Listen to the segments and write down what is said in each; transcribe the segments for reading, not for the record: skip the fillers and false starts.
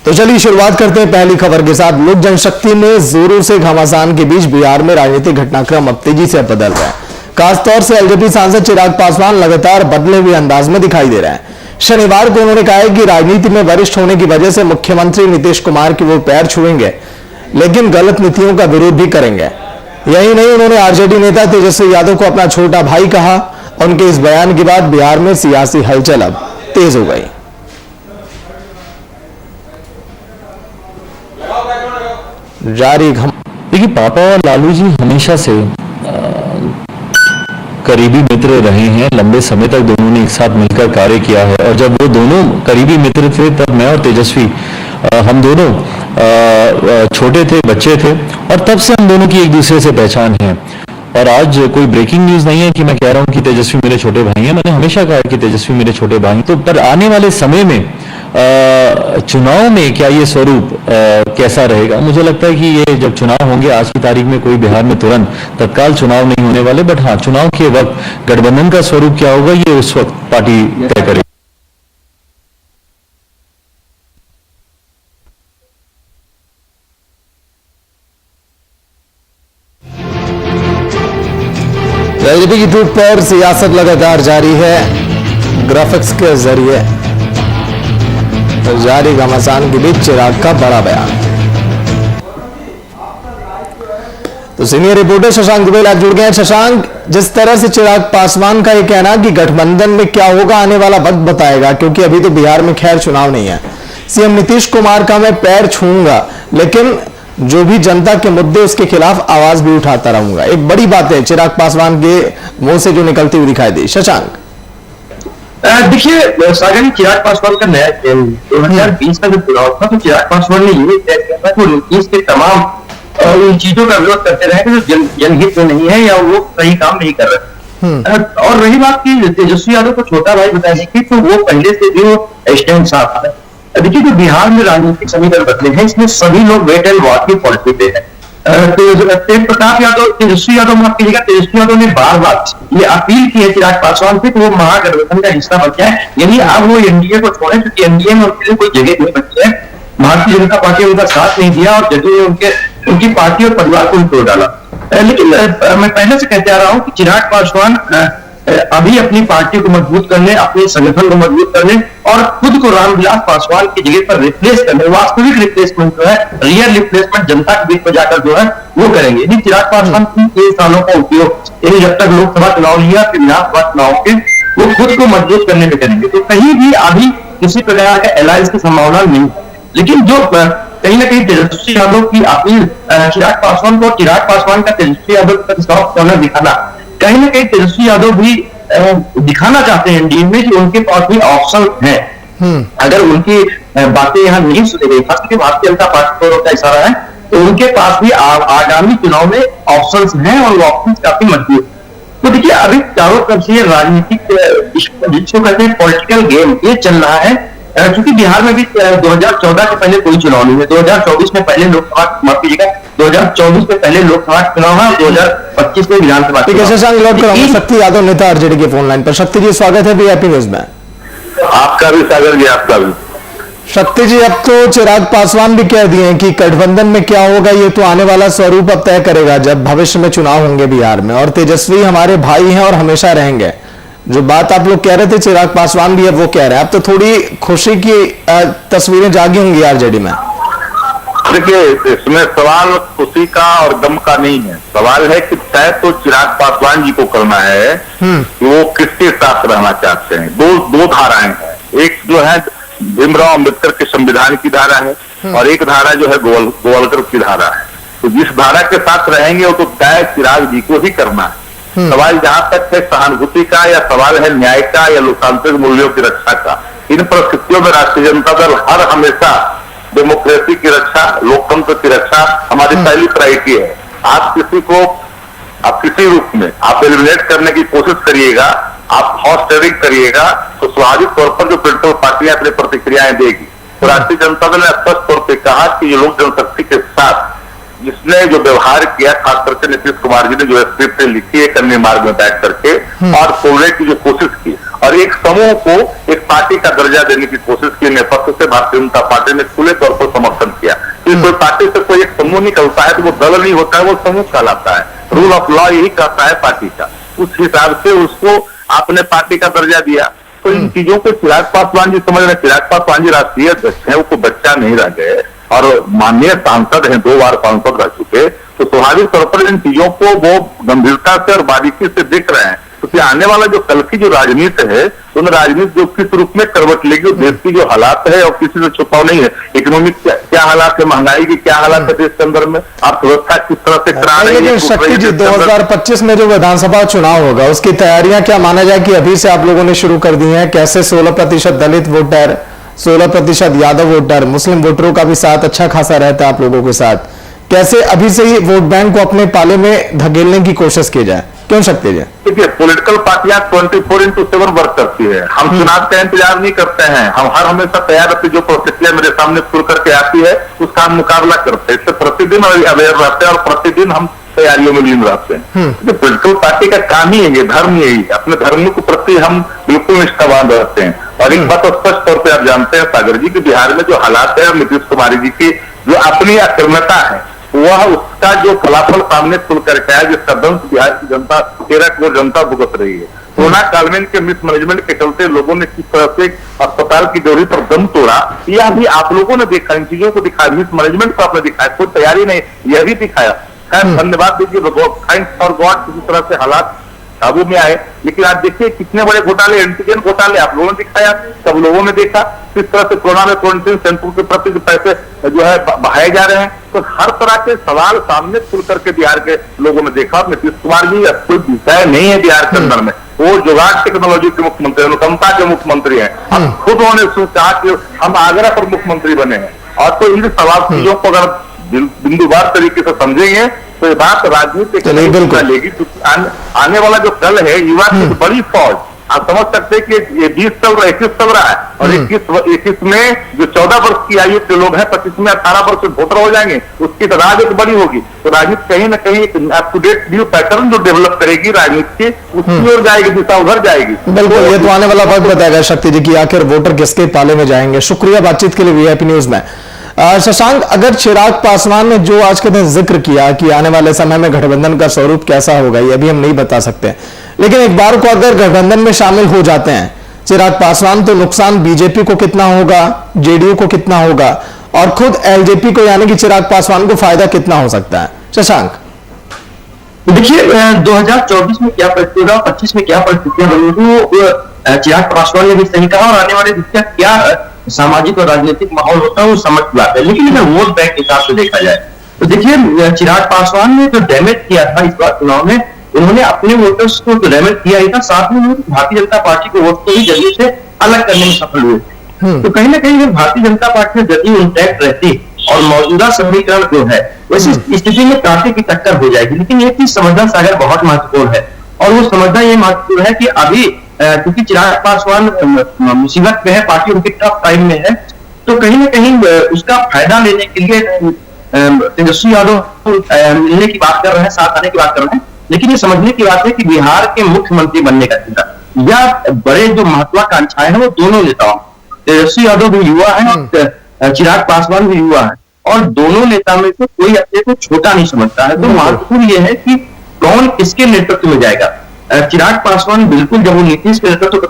तो चलिए शुरुआत करते हैं पहली खबर के साथ। लोक जनशक्ति में जोरों से घमासान के बीच बिहार में राजनीतिक घटनाक्रम अब तेजी से बदल रहा है। खासतौर से एलजेपी सांसद चिराग पासवान लगातार बदले हुए अंदाज में दिखाई दे रहे हैं। शनिवार को उन्होंने कहा है कि राजनीति में वरिष्ठ होने की वजह से मुख्यमंत्री नीतीश कुमार की वो पैर छुएंगे, लेकिन गलत नीतियों का विरोध भी करेंगे। यही नहीं, उन्होंने आरजेडी नेता तेजस्वी यादव को अपना छोटा भाई कहा। उनके इस बयान के बाद बिहार में सियासी हलचल अब तेज हो गई। जारी देखिए, पापा और लालू जी हमेशा से करीबी मित्र रहे हैं। लंबे समय तक दोनों ने एक साथ मिलकर कार्य किया है और जब वो दोनों करीबी मित्र थे तब मैं और तेजस्वी हम दोनों छोटे थे, बच्चे थे और तब से हम दोनों की एक दूसरे से पहचान है। और आज कोई ब्रेकिंग न्यूज नहीं है कि मैं कह रहा हूं कि तेजस्वी मेरे छोटे भाई हैं। मैंने हमेशा कहा कि तेजस्वी मेरे छोटे भाई हैं। तो पर आने वाले समय में चुनाव में क्या ये स्वरूप कैसा रहेगा, मुझे लगता है कि ये जब चुनाव होंगे, आज की तारीख में कोई बिहार में तुरंत तत्काल चुनाव नहीं होने वाले, बट हाँ, चुनाव के वक्त गठबंधन का स्वरूप क्या होगा ये उस वक्त पार्टी तय करेगी। एलजेपी की टूट पर सियासत लगातार जारी है। ग्राफिक्स के जरिए जारी घमासान के बीच चिराग का बड़ा बयान। तो सीनियर रिपोर्टर शशांक दुबे आज जुड़ गए हैं। शशांक, जिस तरह से चिराग पासवान का यह कहना कि गठबंधन में क्या होगा आने वाला वक्त बताएगा, क्योंकि अभी तो बिहार में खैर चुनाव नहीं है। सीएम नीतीश कुमार का मैं पैर छूऊंगा, लेकिन जो भी जनता के मुद्दे उसके खिलाफ आवाज भी उठाता रहूंगा। एक बड़ी बात है चिराग पासवान के मुंह से जो निकलती हुई दिखाई दी। शशांक, देखिए सागर, चिराग पासवान का नया 2020 का जो चुनाव था तो चिराग पासवान ने ये तय किया था कि नीतीश के तमाम उन चीजों का विरोध करते रहे जो जनहित में नहीं है या वो सही काम नहीं कर रहे। और रही बात की तेजस्वी यादव को छोटा भाई बताने की, तो वो पहले से भी वो स्टैंड साफ है। देखिए, जो बिहार में राजनीतिक समीकरण बदले हैं, इसमें सभी लोग वेट एंड वॉच की पॉलिसी पे है। तेज प्रताप यादव, तेजस्वी यादव, माफ कीजिएगा, तेजस्वी यादव ने बार बार ये अपील की है चिराग पासवान से कि वो महागठबंधन का हिस्सा बन जाए, यानी अब वो एनडीए को छोड़े, क्योंकि एनडीए में उनके लिए कोई जगह नहीं बची है। भारतीय जनता पार्टी उनका साथ नहीं दिया और जगह उनकी पार्टी और परिवार को तोड़ डाला। लेकिन मैं पहले से कहते आ रहा हूं कि चिराग पासवान अभी अपनी पार्टी को मजबूत करने, अपने संगठन को मजबूत करने और खुद को रामविलास पासवान की जगह पर रिप्लेस करने, वास्तविक रिप्लेसमेंट जो है, रियल रिप्लेसमेंट जनता के बीच में जाकर जो है वो करेंगे। यदि चिराग पासवान 3 सालों का उपयोग यानी जब तक लोकसभा चुनाव लिया फिर विधानसभा चुनाव के वो खुद को मजबूत करने में करेंगे, तो कहीं भी अभी किसी प्रकार का अलायंस की संभावना नहीं। लेकिन जो कहीं ना कहीं तेजस्वी यादव की अपील चिराग पासवान को, चिराग पासवान का तेजस्वी यादव का सॉफ्ट कॉर्नर दिखाना, कहीं ना कहीं तेजस्वी यादव भी दिखाना चाहते हैं एनडीए में कि उनके पास भी ऑप्शन है। अगर उनकी बातें यहाँ नहीं सुनी गई, खास करके भारतीय जनता पार्टी का इशारा है, तो उनके पास भी आगामी चुनाव में ऑप्शंस हैं और वो ऑप्शंस काफी मजबूत। तो देखिए, अभी चारों तरफ से राजनीतिक जिसको कहते हैं पॉलिटिकल गेम ये चल रहा है, क्योंकि बिहार में भी 2014 के पहले कोई चुनाव नहीं है। 2024 में पहले लोकसभा, माफ कीजिएगा, 2024 में पहले लोकसभा चुनाव है, 2025 में विधानसभा। ठीक है शशांक, लौट कर आऊंगा। शक्ति यादव नेता आरजेडी के फोन लाइन पर। शक्ति जी, स्वागत है वीआईपी न्यूज में। आपका भी सागर जी, आपका भी। शक्ति जी, अब तो चिराग पासवान भी कह दिए कि गठबंधन में क्या होगा ये तो आने वाला स्वरूप अब तय करेगा जब भविष्य में चुनाव होंगे बिहार में, और तेजस्वी हमारे भाई हैं और हमेशा रहेंगे। जो बात आप लोग कह रहे थे चिराग पासवान भी अब वो कह रहे हैं। अब तो थोड़ी खुशी की तस्वीरें जागी होंगी आरजेडी में। देखिए, इसमें सवाल खुशी का और गम का नहीं है। सवाल है कि तय तो चिराग पासवान जी को करना है कि वो किसके साथ रहना चाहते हैं। दो धाराएं हैं, एक जो है भीमराव अंबेडकर के संविधान की धारा है और एक धारा जो है गोवालकर की धारा है। तो जिस धारा के साथ रहेंगे वो तो तय चिराग जी को ही करना है। सवाल जहां तक है सहानुभूति का या सवाल है न्याय का या लोकतांत्रिक मूल्यों की रक्षा का, इन परिस्थितियों में राष्ट्रीय जनता दल हर हमेशा डेमोक्रेसी की रक्षा, लोकतंत्र की रक्षा हमारी पहली प्रायोरिटी है। आप किसी रूप में आप एलिमिनेट करने की कोशिश करिएगा, आप हॉर्स ट्रेडिंग करिएगा, तो स्वाभाविक तौर पर जो पोलिटिकल पार्टियां अपनी प्रतिक्रियाएं देगी। तो राष्ट्रीय जनता दल ने स्पष्ट तौर पर कहा कि ये लोक जनशक्ति के साथ जिसने जो व्यवहार किया, खास करके नीतीश कुमार जी ने जो स्क्रिप्ट लिखी है कन्या मार्ग में बैठ करके और तोड़ने की जो कोशिश की और एक समूह को एक पार्टी का दर्जा देने की कोशिश की, नेपथ्य से भारतीय जनता पार्टी ने खुले तौर पर समर्थन किया कि कोई पार्टी से कोई एक समूह निकलता है तो वो दल नहीं होता है, वो समूह कहलाता है। रूल ऑफ लॉ यही कहता है पार्टी का, उस हिसाब से उसको आपने पार्टी का दर्जा दिया। तो इन चीजों को चिराग पासवान जी समझ रहे। चिराग पासवान जी राष्ट्रीय अध्यक्ष है, वो कोई बच्चा नहीं रह गए और माननीय सांसद हैं, 2 बार सांसद रह चुके, तो स्वाभाविक तौर पर इन चीजों को वो गंभीरता से और बारीकी से देख रहे हैं। क्योंकि आने वाला जो कल की जो राजनीति है, उन राजनीति जो किस रूप में करवट लेगी, देश की जो हालात है और किसी से छुपाव नहीं है, इकोनॉमिक क्या हालात है, महंगाई की क्या हालात है देश के अंदर में, अर्थव्यवस्था किस तरह से करा रही है। लेकिन शक्ति जी, 2025 में जो विधानसभा चुनाव होगा उसकी तैयारियां क्या माना जाए कि अभी से आप लोगों ने शुरू कर दी हैं? कैसे 16% दलित वोटर, 16% यादव वोटर, मुस्लिम वोटरों का भी साथ अच्छा खासा रहता है आप लोगों के साथ, कैसे अभी से ही वोट बैंक को अपने पाले में धकेलने की कोशिश की जाए? क्यों शक्ति जी? देखिए, पॉलिटिकल पार्टियां 24/7 वर्क करती है। हम चुनाव का इंतजार नहीं करते हैं, हम हर हमेशा तैयार रहते, जो प्रतिक्रिया मेरे सामने खुल करके आती है उसका हम मुकाबला करते हैं। इससे प्रतिदिन अवेयर रहते हैं और प्रतिदिन हम तैयारियों में लीन रहते हैं। तो पॉलिटिकल पार्टी का काम ही है, ये धर्म यही, अपने धर्म के प्रति हम बिल्कुल निष्ठावान रहते हैं। और एक बात स्पष्ट तौर पर आप जानते हैं सागर जी, की बिहार में जो हालात है, नीतीश कुमार जी की जो अपनी अक्रियता है, वह उसका जो फलाफल सामने खुल करके आया, जिसका दंश बिहार की जनता, 13 करोड़ जनता भुगत रही है। कोरोना काल में इनके मिसमैनेजमेंट के चलते लोगों ने किस तरह से अस्पताल की डोरी पर दम तोड़ा, यह भी आप लोगों ने देखा, इन चीजों को दिखाया, मिसमैनेजमेंट को आपने दिखाया, कोई तैयारी नहीं, यह भी दिखाया। खैर धन्यवाद दीजिए, थैंक्स फॉर गॉड, किसी तरह से हालात काबू में आए। लेकिन आप देखिए कितने बड़े घोटाले, एंटीजन घोटाले आप लोगों ने दिखाया, सब लोगों ने देखा किस तरह से कोरोना में क्वारंटीन सेंटर के प्रति जो पैसे जो है बहाए जा रहे हैं। तो हर तरह के सवाल सामने खुल करके बिहार के लोगों ने देखा। नीतीश कुमार जी कोई विषय नहीं है बिहार के अंदर में, वो जुगाड़ टेक्नोलॉजी के मुख्यमंत्री, अनुकंपा के मुख्यमंत्री हैं। हम खुद उन्होंने कहा कि हम आगरा पर मुख्यमंत्री बने हैं। और तो इन सवाल चीजों को अगर बिंदुवार तरीके से समझेंगे तो ये बात राजनीति लेगी। आने वाला जो कल है, युवा की बड़ी फौज, आप समझ सकते हैं कि ये 20 चल रहा है, 21 चल रहा है और 21 में जो 14 वर्ष की आयु के लोग हैं, 25 में 18 वर्ष वोटर हो जाएंगे, उसकी तादाद एक बड़ी होगी। तो राजनीति कहीं ना कहीं एक up to date new pattern जो डेवलप करेगी राजनीति की, उसकी ओर जाएगी, दिशा उधर जाएगी। बिल्कुल, ये तो आने वाला वक्त बताएगा शक्ति जी की आखिर वोटर किसके पाले में जाएंगे। शुक्रिया बातचीत के लिए वीआईपी न्यूज में। शशांक, अगर चिराग पासवान ने जो आज के दिन जिक्र किया कि आने वाले समय में गठबंधन का स्वरूप कैसा होगा, ये अभी हम नहीं बता सकते, लेकिन एक बार को अगर गठबंधन में शामिल हो जाते हैं चिराग पासवान, तो नुकसान बीजेपी को कितना होगा, जेडीयू को कितना होगा और खुद एलजेपी को यानी कि चिराग पासवान को फायदा कितना हो सकता है? शशांक, देखिए 2024 में क्या परिस्थिति होगा, 25 में क्या परिस्थितियां बनेगी, वो चिराग पासवान ने भी सही कहा और आने वाले दिन क्या सामाजिक और राजनीतिक माहौल होता है वो समझ बात है। लेकिन अगर वोट बैंक के हिसाब से देखा जाए तो देखिए चिराग पासवान ने जो डैमेज किया था इस बार चुनाव में, उन्होंने अपने वोटर्स को तो डैमेज किया ही था, साथ में भारतीय जनता पार्टी को वोट के ही जरिए से अलग करने में सफल हुए। तो कहीं ना कहीं अगर भारतीय जनता पार्टी में जदयू इंटैक्ट रहती और मौजूदा समीकरण जो है वैसी स्थिति में कांटे की टक्कर हो जाएगी। लेकिन एक चीज समझना सागर बहुत महत्वपूर्ण है और वो समझना ये महत्वपूर्ण है कि अभी क्योंकि चिराग पासवान मुसीबत में है, पार्टी उनके टफ टाइम में है, तो कहीं ना कहीं उसका फायदा लेने के लिए तेजस्वी यादव मिलने की बात कर रहे हैं, साथ आने की बात कर रहे हैं। लेकिन ये समझने की बात है कि बिहार के मुख्यमंत्री बनने का चिंता या बड़े जो महत्वाकांक्षाएं हैं वो दोनों नेताओं, तेजस्वी यादव भी युवा है और चिराग पासवान भी युवा है और दोनों नेता में से कोई अपने को छोटा नहीं समझता है। तो महत्वपूर्ण ये है कि कौन किसके नेतृत्व में जाएगा। चिराग पासवान बिल्कुल जब वो नीतीश के नेतृत्व को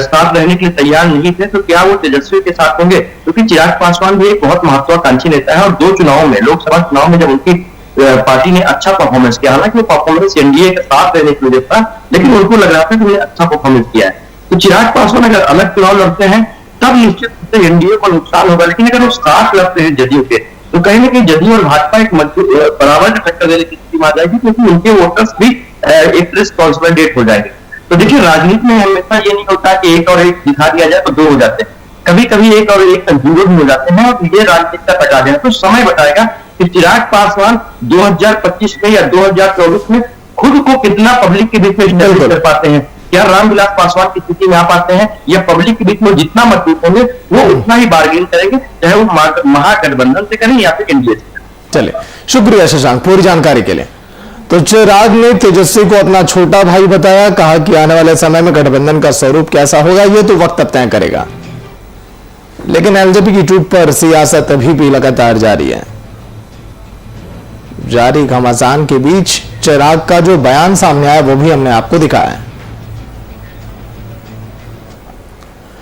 साथ रहने के लिए तैयार नहीं थे, तो क्या वो तेजस्वी के साथ होंगे? क्योंकि चिराग पासवान भी एक बहुत महत्वाकांक्षी नेता है और 2 चुनावों में, लोकसभा चुनाव में जब उनकी पार्टी ने अच्छा परफॉर्मेंस किया, हालांकि वो परफॉर्मेंस एनडीए के साथ रहने के लिए था, लेकिन उनको लग रहा था कि उन्हें अच्छा परफॉर्मेंस किया है। तो चिराग पासवान अगर अलग चुनाव लड़ते हैं तब निश्चित रूप से एनडीए को नुकसान होगा, लेकिन अगर वो साथ लड़ते हैं जदयू के, तो कहीं ना कहीं जदयू और भाजपा एक बराबर में टक्कर देने की स्थिति में आ जाएगी, क्योंकि उनके वोटर्स भी एक कंसोलिडेट हो जाएंगे। तो देखिए राजनीति में हमेशा ये नहीं होता कि एक और एक दिखा दिया जाए तो 2 हो जाते हैं, कभी कभी एक और एक कंफ्यूजन हो जाते हैं और ये राजनीति का बता देना। तो समय बताएगा कि चिराग पासवान 2025 में या 2024 में खुद को कितना पब्लिक के बीच में स्टैब्लिश कर पाते हैं, क्या रामविलास पासवान की स्थिति में आ पाते हैं, या पब्लिक के बीच में जितना मजबूत होंगे वो उतना ही बार्गेन करेंगे, चाहे वो महागठबंधन से करें या फिर एनडीए से। चलिए, शुक्रिया शशांक पूरी जानकारी के लिए। तो चिराग ने तेजस्वी को अपना छोटा भाई बताया, कहा कि आने वाले समय में गठबंधन का स्वरूप कैसा होगा ये तो वक्त अब तय करेगा। लेकिन एलजेपी की टूट पर सियासत अभी भी लगातार जारी है। जारी घमासान के बीच चिराग का जो बयान सामने आया वो भी हमने आपको दिखाया है।